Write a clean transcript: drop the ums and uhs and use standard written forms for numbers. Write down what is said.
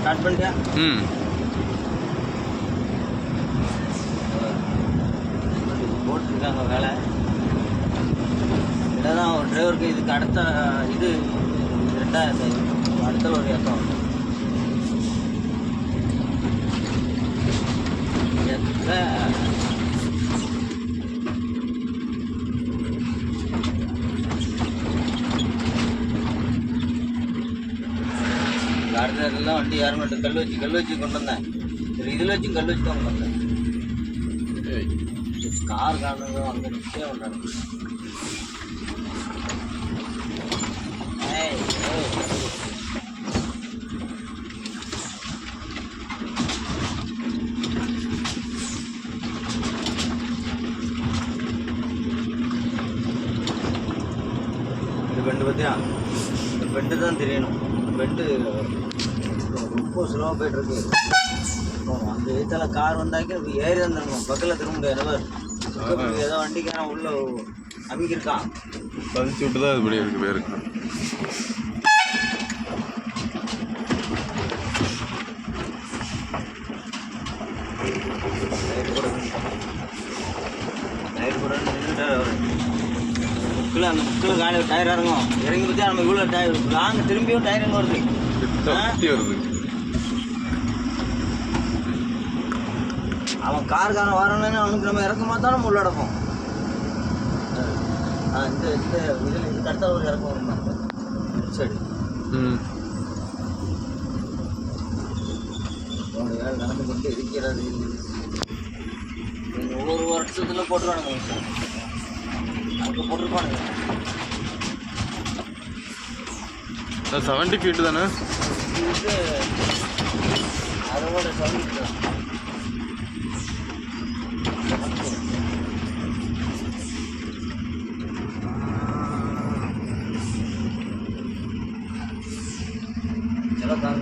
Start பண்ணிட்டியா? போட்டுருக்காங்க வேலை. இதான் ஒரு டிரைவருக்கு இதுக்கு அடுத்த இது ரெண்டாவது அடுத்த ஒரு ஏற்றம் அடுத்த இடத்துல வண்டி யாரும் மட்டும் கல் வச்சு கொண்டு வந்தேன். சரி இதில் வச்சும் கல் வச்சு தான் கொண்டு வந்தேன். கார் காரணங்க அங்கே நிச்சயே ஒன்றாங்க. இந்த பெண்டு பார்த்தியா? இந்த பெண்டு தான் தெரியணும். பெண்டு ரொம்ப ஸ்லோவாக போய்ட்டுருக்கு. அந்த இடத்துல கார் வந்தாக்கி ஏறி வந்துடணும். பக்கத்தில் திரும்ப முடியாது. ஏதோ வண்டிக்காரன் உள்ள அமைக்கிருக்கான். பதிச்சு விட்டு தான் அது படி இருக்கு பேருக்கு. டயர் கூட நின்றுட்டார் அவர். அந்த முக்கில் காலையில் டயர் இறங்கும். இறங்கி பற்றி நம்ம இவ்வளோ டயர் நாங்கள் திரும்பியும் டயர் எங்கே வருது வருது. அவன் கார்காரன் வரணுன்னு அவனுக்கு நம்ம இறக்க மாத்தாலும் உள்ள அடப்போம். இந்த இதில் இதுக்கு அடுத்த ஒரு இறக்கம் வரும் சரி. வேலை நடந்து கொண்டு இருக்கிறது. ஒவ்வொரு வருஷத்துல போட்டுருவானுங்க சார். அங்கே போட்டிருப்பானுங்க. 70 ஃபீட்டு தானே? இது அதோட 70 தான். चलो काम